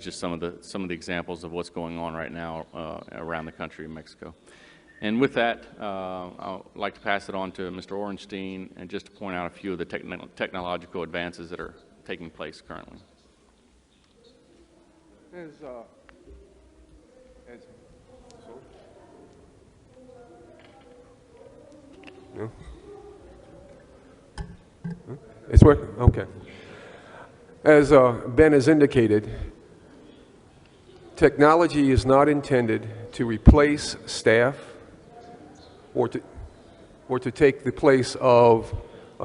just some of the examples of what's going on right now around the country in Mexico. And with that, I'd like to pass it on to Mr. Orenstein, and just to point out a few of the technological advances that are taking place currently. No? It's working? Okay. As Ben has indicated, technology is not intended to replace staff or to take the place of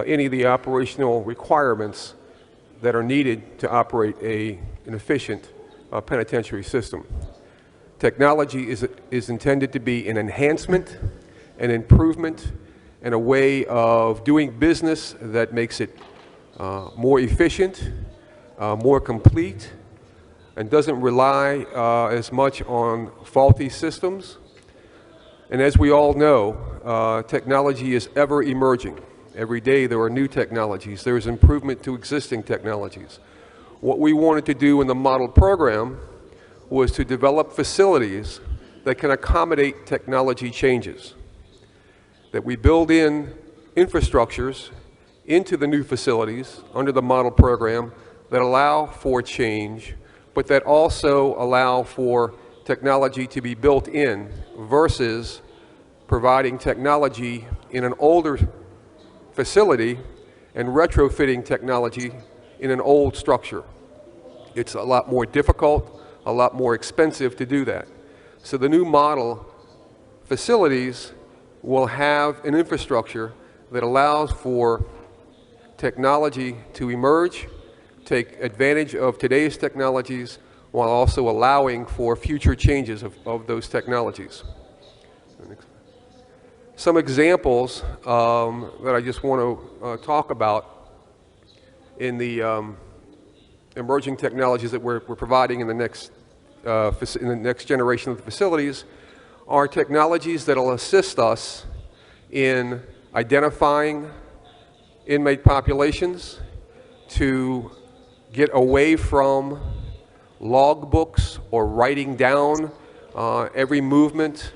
any of the operational requirements that are needed to operate an efficient penitentiary system. Technology is intended to be an enhancement, an improvement, and a way of doing business that makes it more efficient, more complete, and doesn't rely as much on faulty systems. And as we all know, technology is ever emerging. Every day there are new technologies. There is improvement to existing technologies. What we wanted to do in the model program was to develop facilities that can accommodate technology changes, that we build in infrastructures into the new facilities under the model program that allow for change, but that also allow for technology to be built in versus providing technology in an older facility and retrofitting technology in an old structure. It's a lot more difficult, a lot more expensive to do that. So the new model facilities will have an infrastructure that allows for technology to emerge, take advantage of today's technologies, while also allowing for future changes of those technologies. Some examples that I just want to talk about in the emerging technologies that we're providing in the next generation of the facilities are technologies that will assist us in identifying inmate populations, to get away from logbooks or writing down every movement,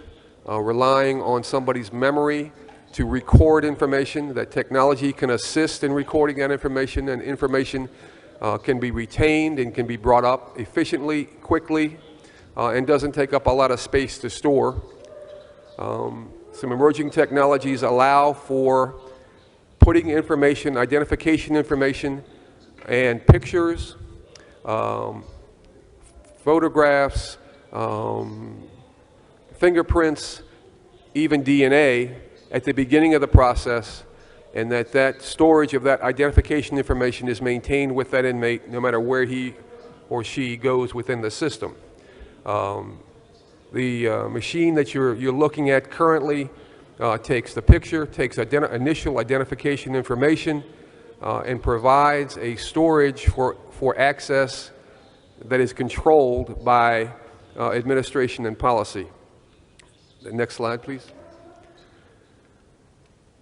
relying on somebody's memory to record information. That technology can assist in recording that information, and information can be retained and can be brought up efficiently, quickly, and doesn't take up a lot of space to store. Some emerging technologies allow for putting information, identification information, and pictures, photographs, fingerprints, even DNA at the beginning of the process, and that storage of that identification information is maintained with that inmate no matter where he or she goes within the system. The machine that you're looking at currently takes the picture, takes initial identification information, and provides a storage for access that is controlled by administration and policy. The next slide, please.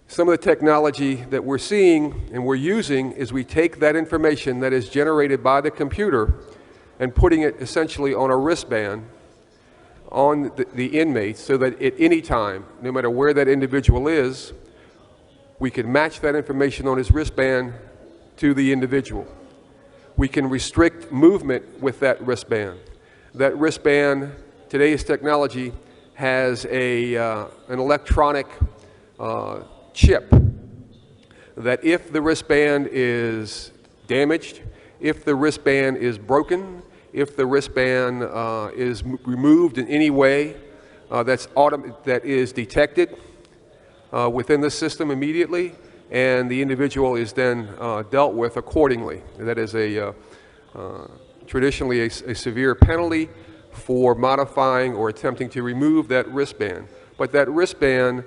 Some of the technology that we're seeing and we're using is we take that information that is generated by the computer and putting it essentially on a wristband on the inmate, so that at any time, no matter where that individual is, we can match that information on his wristband to the individual. We can restrict movement with that wristband. That wristband, today's technology, has an electronic chip that if the wristband is damaged, if the wristband is broken, if the wristband is removed in any way that is detected within the system immediately, and the individual is then dealt with accordingly. That is traditionally a severe penalty for modifying or attempting to remove that wristband. But that wristband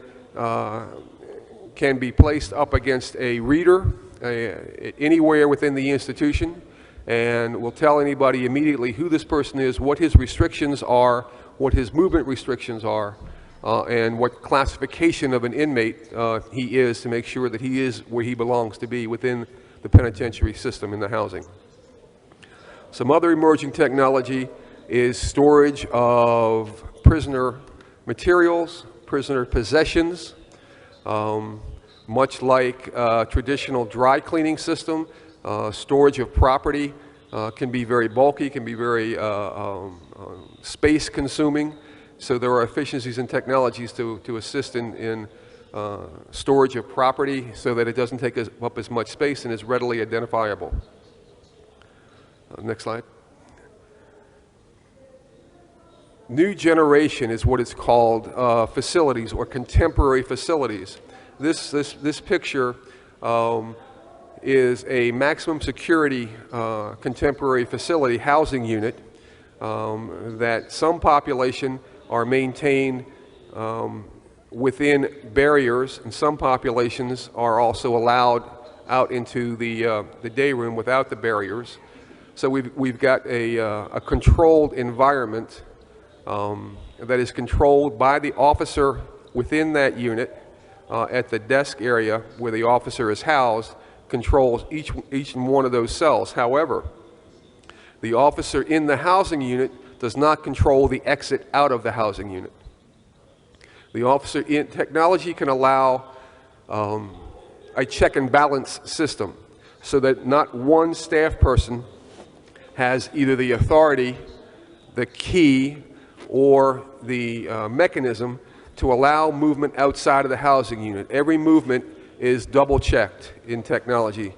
can be placed up against a reader anywhere within the institution, and will tell anybody immediately who this person is, what his restrictions are, what his movement restrictions are, and what classification of an inmate he is, to make sure that he is where he belongs to be within the penitentiary system in the housing. Some other emerging technology is storage of prisoner materials, prisoner possessions, much like traditional dry cleaning system. Storage of property can be very bulky, can be very space consuming. So there are efficiencies and technologies to assist in storage of property so that it doesn't take up as much space and is readily identifiable. Next slide. New generation is what it's called, facilities or contemporary facilities. This picture is a maximum security contemporary facility housing unit that some population are maintained within barriers, and some populations are also allowed out into the day room without the barriers. So we've got a controlled environment that is controlled by the officer within that unit at the desk area where the officer is housed, controls each one of those cells. However, the officer in the housing unit does not control the exit out of the housing unit. The officer in technology can allow a check and balance system so that not one staff person has either the authority, the key, or the mechanism to allow movement outside of the housing unit. Every movement is double checked in technology.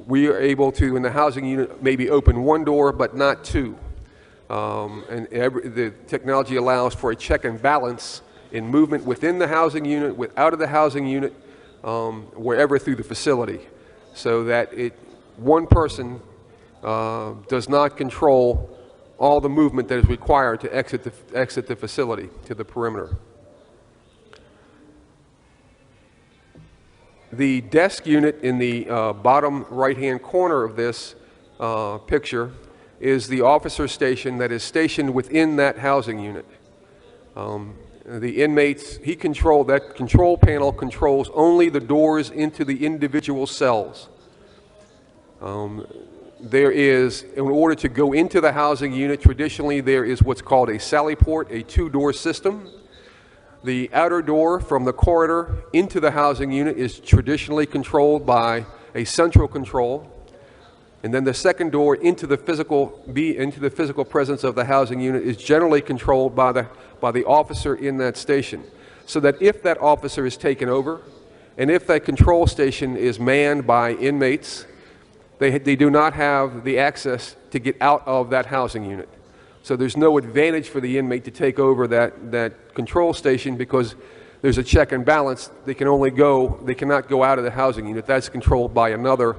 We are able to, in the housing unit, maybe open one door but not two. The technology allows for a check and balance in movement within the housing unit, out of the housing unit, wherever through the facility, so that one person does not control all the movement that is required to exit the facility to the perimeter. The desk unit in the bottom right-hand corner of this picture is the officer station that is stationed within that housing unit. The inmates, that control panel controls only the doors into the individual cells. There is, in order to go into the housing unit, traditionally there is what's called a sally port, a two-door system. The outer door from the corridor into the housing unit is traditionally controlled by a central control. And then the second door into the physical presence of the housing unit is generally controlled by the officer in that station. So that if that officer is taken over, and if that control station is manned by inmates, they do not have the access to get out of that housing unit. So there's no advantage for the inmate to take over that control station because there's a check and balance. They cannot go out of the housing unit. That's controlled by another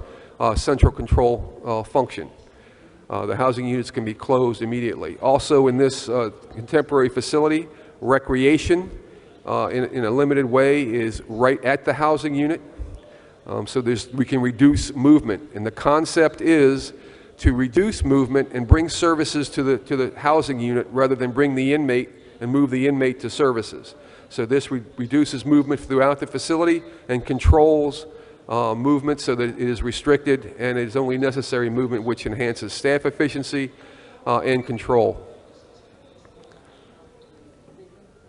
central control function. The housing units can be closed immediately. Also in this contemporary facility, recreation in a limited way is right at the housing unit. So we can reduce movement. And the concept is to reduce movement and bring services to the housing unit rather than bring the inmate and move the inmate to services. So this reduces movement throughout the facility and controls movement so that it is restricted and it is only necessary movement which enhances staff efficiency and control.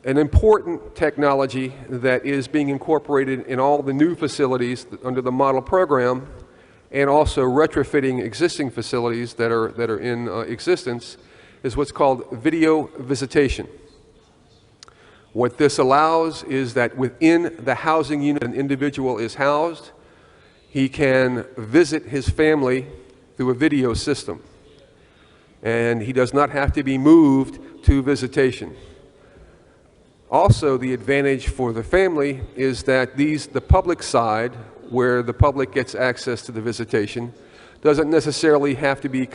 An important technology that is being incorporated in all the new facilities under the model program and also retrofitting existing facilities that are in existence is what's called video visitation. What this allows is that within the housing unit an individual is housed, he can visit his family through a video system. And he does not have to be moved to visitation. Also, the advantage for the family is that the public side, where the public gets access to the visitation, doesn't necessarily have to be